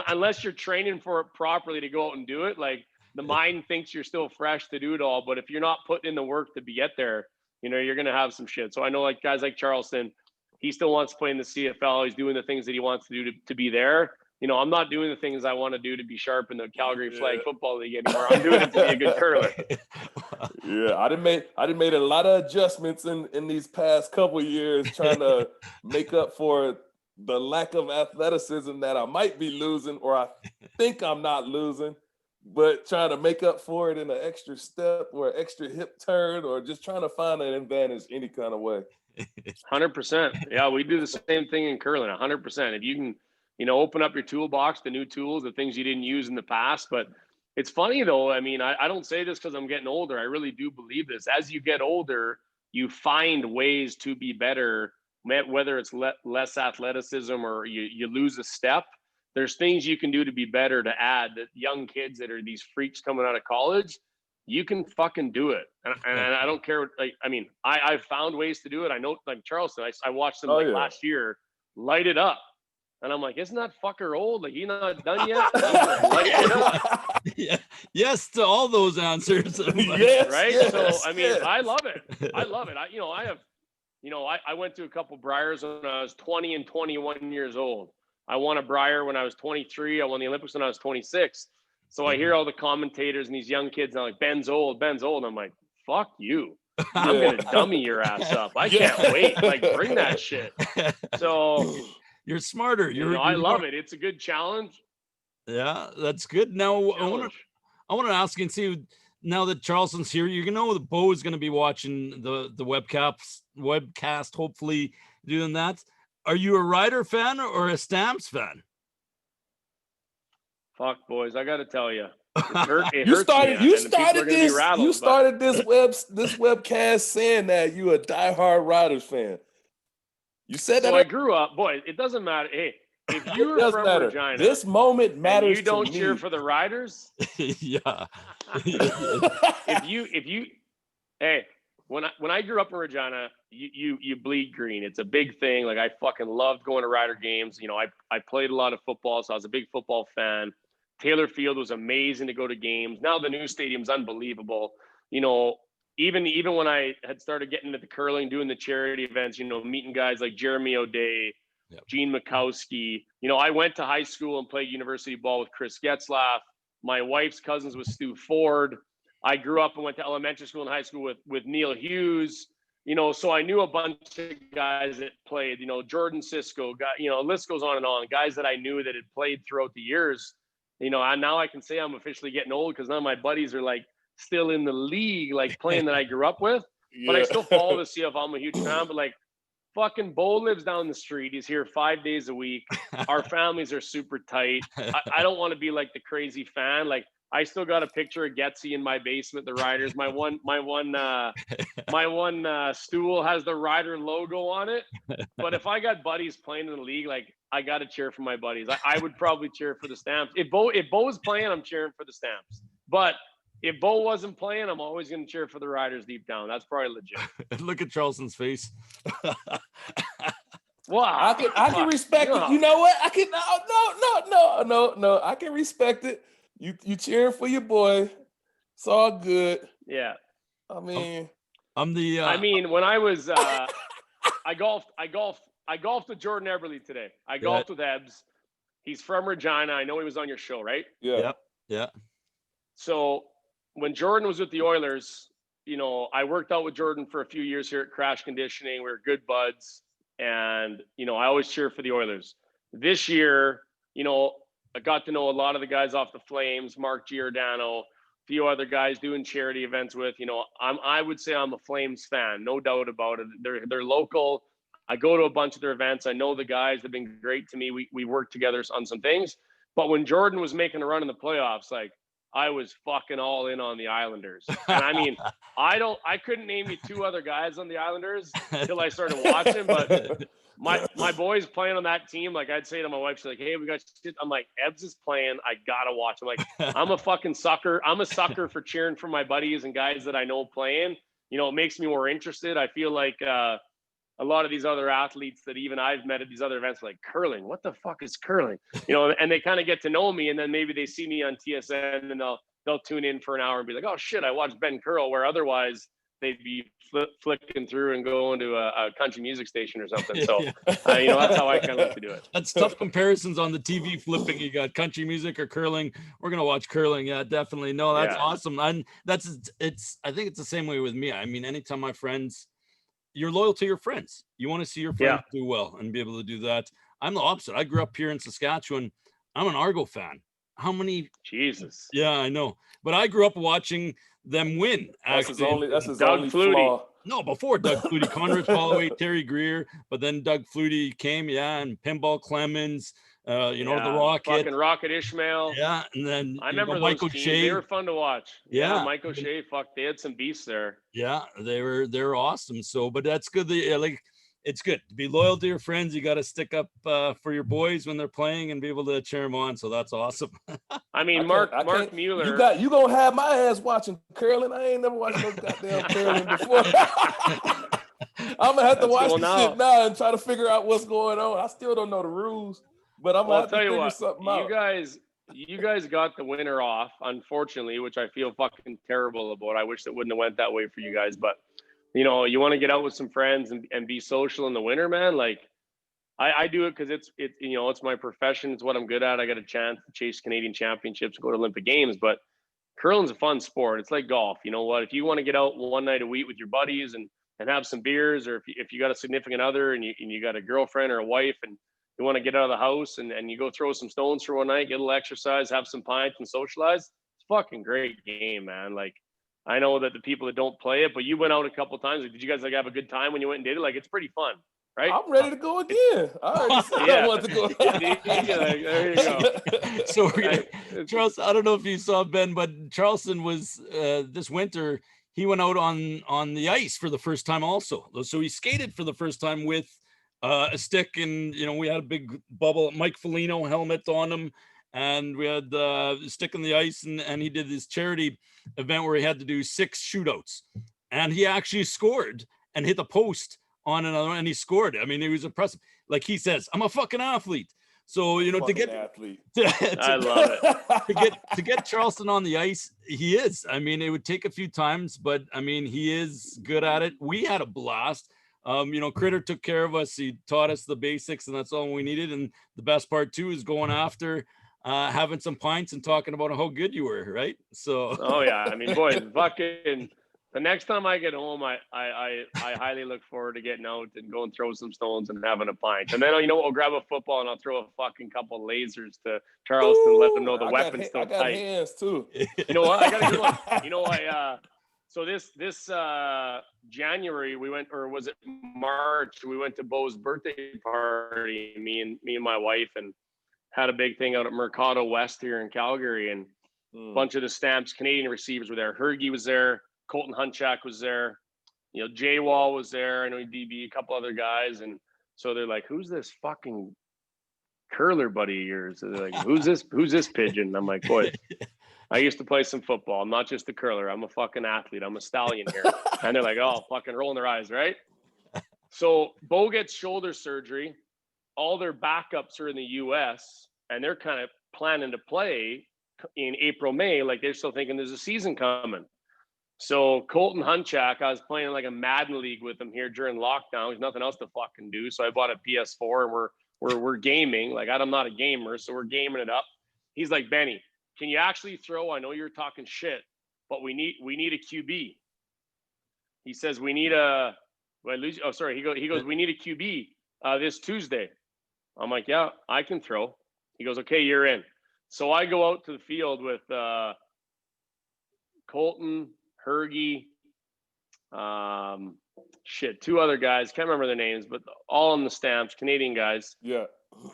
unless you're training for it properly to go out and do it. Like the mind thinks you're still fresh to do it all, but if you're not putting in the work to get there, you're going to have some shit. So I know like guys like Charleston, he still wants to play in the CFL. He's doing the things that he wants to do to be there. I'm not doing the things I want to do to be sharp in the Calgary Flag Football League anymore. I'm doing it to be a good curler. Yeah, I done made a lot of adjustments in these past couple of years trying to make up for the lack of athleticism that I might be losing, or I think I'm not losing, but trying to make up for it in an extra step or extra hip turn, or just trying to find an advantage any kind of way. 100%. Yeah, we do the same thing in curling. 100%. If you can, open up your toolbox, the new tools, the things you didn't use in the past. But it's funny though. I mean, I don't say this because I'm getting older. I really do believe this. As you get older, you find ways to be better, whether it's less athleticism or you lose a step. There's things you can do to be better, to add that young kids that are these freaks coming out of college, you can fucking do it. And I don't care. Like, I mean, I've found ways to do it. I know, like Charleston, I watched him last year light it up. And I'm like, isn't that fucker old? Like, he's not done yet? Light it up. Yeah. Yes to all those answers. Yes, right? Yes, so, I mean, yes. I love it. I love it. I went to a couple Briars when I was 20 and 21 years old. I won a Briar when I was 23. I won the Olympics when I was 26. So I hear all the commentators and these young kids, and I'm like, Ben's old. And I'm like, fuck you. I'm going to dummy your ass up. I can't wait. Like, bring that shit. So you're smarter. I love it. It's a good challenge. Yeah, that's good. Now, I want to ask and see, now that Charleston's here, that Bo is going to be watching the webcast, hopefully doing that. Are you a Ryder fan or a Stamps fan? Fuck, boys, I got to tell you. It You hurts started this webcast saying that you a diehard Riders fan. You said that. So I grew up, boy. It doesn't matter. Hey, if you're from Regina, this moment matters. And you don't cheer for the Riders. Yeah. if you, hey, when I grew up in Regina, you bleed green. It's a big thing. Like, I fucking loved going to Rider games. I played a lot of football, so I was a big football fan. Taylor Field was amazing to go to games. Now the new stadium's unbelievable. Even when I had started getting into the curling, doing the charity events, meeting guys like Jeremy O'Day, Gene Mikowski. I went to high school and played university ball with Chris Getzlaff. My wife's cousins was Stu Ford. I grew up and went to elementary school and high school with Neil Hughes. So I knew a bunch of guys that played, Jordan Cisco, list goes on and on. Guys that I knew that had played throughout the years. And now I can say I'm officially getting old because none of my buddies are like still in the league, like playing that I grew up with. Yeah. But I still follow the CFL. I'm a huge fan. But like, fucking Bo lives down the street. He's here 5 days a week. Our families are super tight. I don't want to be like the crazy fan. Like, I still got a picture of Getsy in my basement, the Riders. My one stool has the Rider logo on it. But if I got buddies playing in the league, like, I got to cheer for my buddies. I would probably cheer for the Stamps. If Bo's playing, I'm cheering for the Stamps. But if Bo wasn't playing, I'm always going to cheer for the Riders deep down. That's probably legit. Look at Charleston's face. Wow. I can respect it. You know what? I can no. I can respect it. You cheering for your boy. It's all good. Yeah. I mean, when I was I golfed with Jordan Eberle today. I golfed with Ebbs. He's from Regina. I know he was on your show, right? Yeah. Yeah. So when Jordan was with the Oilers, I worked out with Jordan for a few years here at Crash Conditioning. We were good buds. And, I always cheer for the Oilers. This year, I got to know a lot of the guys off the Flames, Mark Giordano, a few other guys doing charity events with. I would say I'm a Flames fan, no doubt about it. They're local. I go to a bunch of their events. I know the guys. They've been great to me. We work together on some things. But when Jordan was making a run in the playoffs, like, I was fucking all in on the Islanders. And I mean, I couldn't name you two other guys on the Islanders until I started watching, but my boys playing on that team, like, I'd say to my wife, she's like, hey, we got shit. I'm like, Ebbs is playing. I gotta watch. I'm like, I'm a fucking sucker. I'm a sucker for cheering for my buddies and guys that I know playing. It makes me more interested. I feel like a lot of these other athletes that even I've met at these other events, like, curling, what the fuck is curling? And they kind of get to know me, and then maybe they see me on TSN and they'll tune in for an hour and be like, oh shit, I watched Ben curl, where otherwise they'd be flicking through and going to a country music station or something. So, that's how I kind of like to do it. That's tough comparisons on the TV flipping. You got country music or curling. We're going to watch curling. Yeah, definitely. No, that's awesome. And I think it's the same way with me. I mean, anytime my friends, you're loyal to your friends. You want to see your friends do well and be able to do that. I'm the opposite. I grew up here in Saskatchewan. I'm an Argo fan. How many? Jesus. Yeah, I know. But I grew up watching them win. That's his only Flutie. flaw. No, before Doug Flutie, Conrad Holloway, Terry Greer, but then Doug Flutie came, and Pinball Clemens, the Rocket. Fucking Rocket Ishmael. Yeah, and then I remember Mike those teams. O'Shea. They were fun to watch. Yeah. Mike O'Shea, they had some beasts there. Yeah, they're awesome. So, but that's good. It's good to be loyal to your friends. You got to stick up for your boys when they're playing and be able to cheer them on. So that's awesome. I mean, Mark Mueller. You gonna have my ass watching curling. I ain't never watched no goddamn curling before. I'm gonna have to watch this shit now and try to figure out what's going on. I still don't know the rules, but I'm gonna have to figure something out. You guys got the winter off, unfortunately, which I feel fucking terrible about. I wish it wouldn't have went that way for you guys, but you want to get out with some friends and be social in the winter, man. Like, I do it because it's my profession. It's what I'm good at. I got a chance to chase Canadian championships and go to Olympic Games, but curling's a fun sport. It's like golf. You know what? If you want to get out one night a week with your buddies and have some beers, or if you got a significant other and you got a girlfriend or a wife and you want to get out of the house and you go throw some stones for one night, get a little exercise, have some pints and socialize, it's a fucking great game, man. Like, I know that the people that don't play it, but you went out a couple of times. Like, did you guys have a good time when you went and did it? Like, it's pretty fun, right? I'm ready to go again. I already said I want to go. There you go. So, Charles, I don't know if you saw, Ben, but Charleston was this winter. He went out on the ice for the first time also. So he skated for the first time with a stick, and we had a big bubble Mike Foligno helmet on him, and we had the stick on the ice, and he did this charity event where he had to do 6 shootouts, and he actually scored and hit the post on another, and he scored. I mean, it was impressive. Like he says, I'm a fucking athlete. So to get I love it. to get Charleston on the ice, he is. I mean, it would take a few times, but I mean, he is good at it. We had a blast. Critter took care of us. He taught us the basics, and that's all we needed. And the best part too is going after, having some pints and talking about how good you were, right? So. Oh yeah, I mean, boy, fucking. The next time I get home, I highly look forward to getting out and going throw some stones and having a pint. And then I'll grab a football and I'll throw a fucking couple of lasers to Charleston, let them know the weapon's still tight. I got hands too. You know what? I got a good one. So this January we went, or was it March? We went to Bo's birthday party. Me and my wife, and had a big thing out at Mercado West here in Calgary, and a bunch of the Stamps Canadian receivers were there. Hergy was there. Colton Hunchak was there, Jay Wall was there. I know DB, a couple other guys. And so they're like, who's this fucking curler buddy of yours? So they're like, who's this pigeon? And I'm like, boy, I used to play some football. I'm not just a curler. I'm a fucking athlete. I'm a stallion here. And they're like, oh, fucking rolling their eyes, right? So Bo gets shoulder surgery. All their backups are in the US, and they're kind of planning to play in April, May. Like, they're still thinking there's a season coming. So Colton Hunchak, I was playing like a Madden league with him here during lockdown. There's nothing else to fucking do. So I bought a PS4 and we're gaming. Like, I'm not a gamer, so we're gaming it up. He's like, Benny, can you actually throw? I know you're talking shit, but we need a QB. he says, we need a, he goes, we need a QB this Tuesday. I'm like, yeah, I can throw. He goes, okay, you're in. So I go out to the field with Colton, Hergy, two other guys. Can't remember their names, but all on the stamps, Canadian guys. Yeah.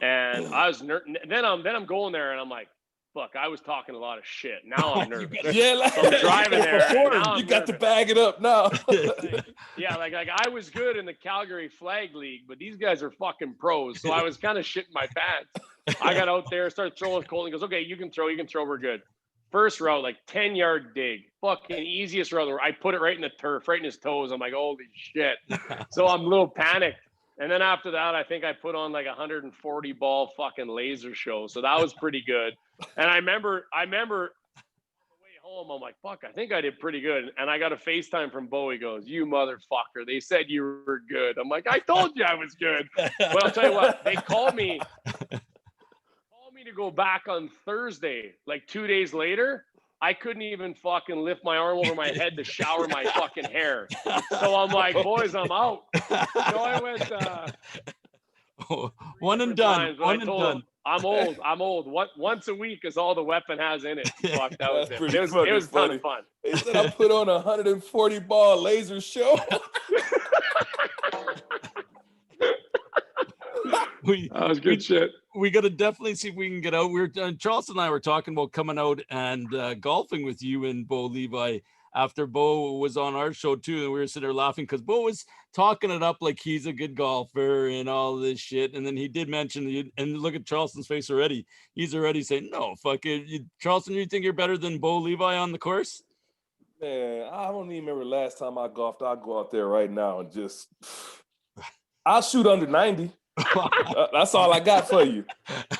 And I was then I'm going there, and I'm like, fuck, I was talking a lot of shit. Now I'm nervous. Yeah, like, so I'm driving there. And now you I'm got nervous. to bag it up now. like I was good in the Calgary Flag League, but these guys are fucking pros. So I was kind of shitting my pants. I got out there, started throwing with Colton. He goes, okay, you can throw, we're good. First route, like 10-yard dig, fucking easiest route. I put it right in the turf, right in his toes. I'm like, holy shit. So I'm a little panicked. And then after that, I think I put on like 140 ball fucking laser show. So that was pretty good. And I remember on the way home, I'm like, fuck, I think I did pretty good. And I got a FaceTime from Bo. He goes, you motherfucker. They said you were good. I'm like, I told you I was good. But I'll tell you what, they called me to go back on Thursday, like 2 days later. I couldn't even fucking lift my arm over my head to shower my fucking hair. So I'm like, boys, I'm out. So I went one and done. One and done. I'm old. Once a week is all the weapon has in it. Fuck, that was it. It was a ton of fun. They said I put on a 140 ball laser show. That was good shit. We got to definitely see if we can get out. Charleston and I were talking about coming out and golfing with you and Bo Levi after Bo was on our show too, and we were sitting there laughing because Bo was talking it up like he's a good golfer and all this shit, and then he did mention, and look at Charleston's face already. He's already saying, "No, fuck it, Charleston. You think you're better than Bo Levi on the course?" Man, I don't even remember the last time I golfed. I'll go out there right now and just, I'll shoot under 90. That's all I got for you.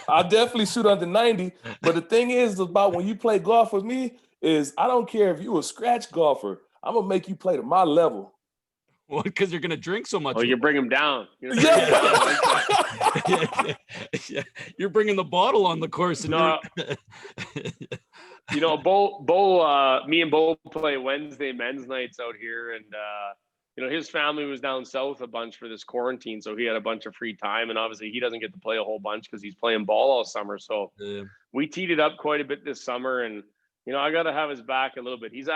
I'll definitely shoot under 90. But the thing is about when you play golf with me is I don't care if you a scratch golfer. I'm going to make you play to my level. Well, because you're going to drink so much. Oh, you bring him down. Yeah. You're bringing the bottle on the course. And no. Me and Bo play Wednesday men's nights out here. And, his family was down south a bunch for this quarantine, so he had a bunch of free time, and obviously he doesn't get to play a whole bunch because he's playing ball all summer. So we teed it up quite a bit this summer, and I got to have his back a little bit. He's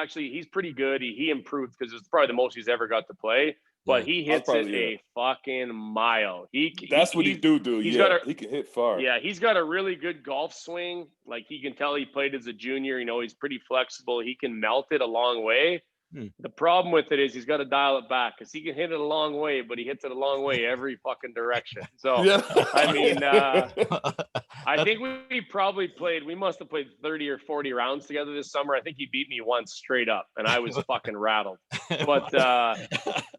pretty good. He improved because it's probably the most he's ever got to play, but he hits it a fucking mile. That's what he do. He can hit far. Yeah, he's got a really good golf swing. Like he can tell he played as a junior. He's pretty flexible. He can melt it a long way. The problem with it is he's got to dial it back because he can hit it a long way, but he hits it a long way every fucking direction. So, I mean, I think we must have played 30 or 40 rounds together this summer. I think he beat me once straight up, and I was fucking rattled. But,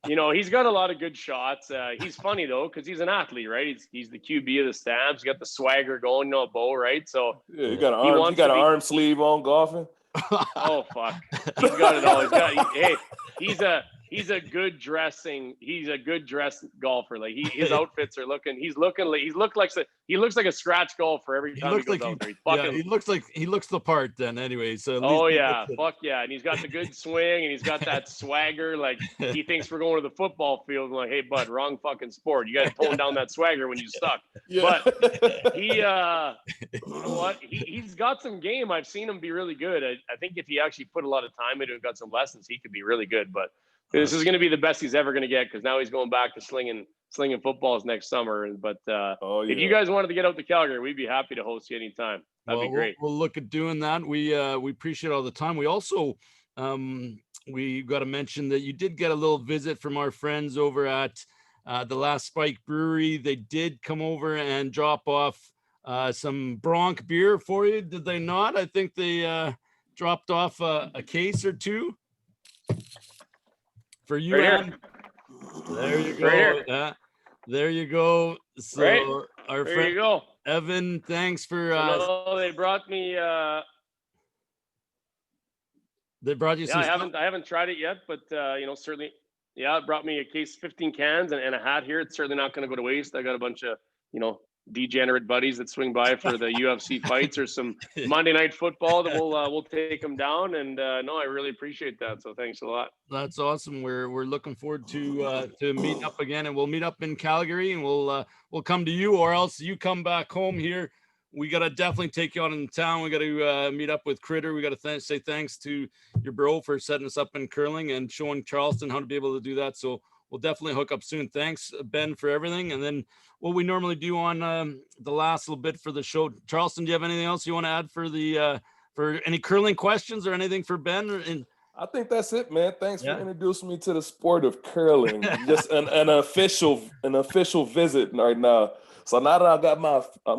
he's got a lot of good shots. He's funny, though, because he's an athlete, right? He's the QB of the Stamps. He's got the swagger going, Bo, right? So, you got an arm sleeve on golfing. Oh fuck! He's got it all. He's a good dressed golfer. Like his outfits are looking. He looks like a scratch golfer every time he goes out there. He looks the part. Then anyway, so fuck yeah, and he's got the good swing and he's got that swagger. Like he thinks we're going to the football field. I'm like, hey bud, wrong fucking sport. You got to tone down that swagger when you suck. Yeah. But he, you know what? He's got some game. I've seen him be really good. I think if he actually put a lot of time into it, got some lessons, he could be really good. But this is going to be the best he's ever going to get because now he's going back to slinging footballs next summer. But if you guys wanted to get out to Calgary, we'd be happy to host you anytime. That'd be great. We'll look at doing that. We appreciate all the time. We also we got to mention that you did get a little visit from our friends over at the Last Spike Brewery. They did come over and drop off some Bronc beer for you. Did they not? I think they dropped off a case or two. For you, right there you go. There you go. So our there friend you go. Evan, thanks for. They brought me. They brought you. Some I haven't tried it yet, but certainly, it brought me a case, 15 cans, and a hat here. It's certainly not going to go to waste. I got a bunch of degenerate buddies that swing by for the UFC fights or some Monday Night Football, that we'll take them down. And no, I really appreciate that. So thanks a lot. That's awesome. We're looking forward to meeting up again, and we'll meet up in Calgary, and we'll come to you, or else you come back home here. We got to definitely take you out in town. We got to meet up with Critter. We got to say thanks to your bro for setting us up in curling and showing Charleston how to be able to do that. So we'll definitely hook up soon. Thanks, Ben, for everything. And then what we normally do on the last little bit for the show, Charleston, do you have anything else you want to add for the for any curling questions or anything for Ben? And I think that's it, man. Thanks for introducing me to the sport of curling. Just an official visit right now. So now that I got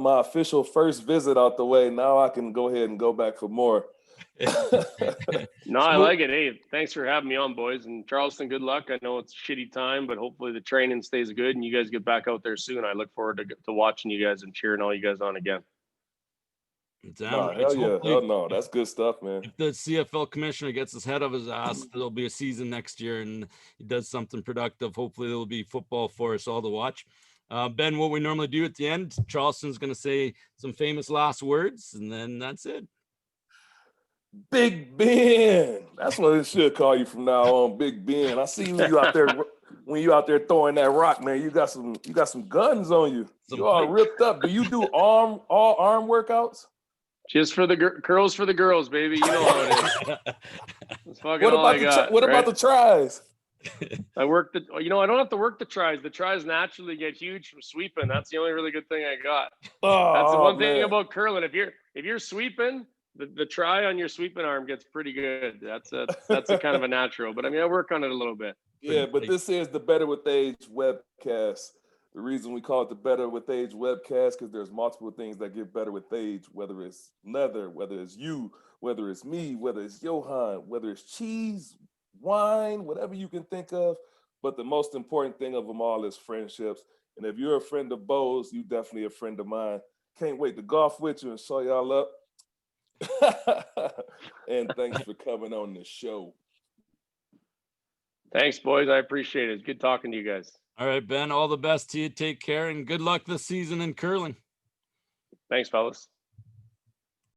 my official first visit out the way, now I can go ahead and go back for more. No, I like it. Hey, thanks for having me on, boys. And Charleston, good luck. I know it's a shitty time, but hopefully the training stays good and you guys get back out there soon. I look forward to watching you guys and cheering all you guys on again. Hell yeah. Hell no. That's good stuff, man. If the CFL commissioner gets his head of his ass, there'll be a season next year and he does something productive. Hopefully there'll be football for us all to watch. Ben, what we normally do at the end, Charleston's going to say some famous last words, and then that's it. Big Ben. That's what it should call you from now on, Big Ben. I see you out there when you out there throwing that rock, man. You got some guns on you. You all ripped up. Do you do all arm workouts? Just for the curls for the girls, baby. You know how it is. That's fucking all I got. What about the tries? I don't have to work the tries. The tries naturally get huge from sweeping. That's the only really good thing I got. That's the one thing about curling. If you're sweeping, the try on your sweeping arm gets pretty good. That's a kind of a natural. But I mean, I work on it a little bit. Yeah, but this is the Better with Age webcast. The reason we call it the Better with Age webcast, because there's multiple things that get better with age, whether it's leather, whether it's you, whether it's me, whether it's Johan, whether it's cheese, wine, whatever you can think of. But the most important thing of them all is friendships. And if you're a friend of Bo's, you definitely a friend of mine. Can't wait to golf with you and show y'all up. And thanks for coming on the show. Thanks, boys. I appreciate it. It's good talking to you guys. All right, Ben, all the best to you. Take care and good luck this season in curling. Thanks, fellas.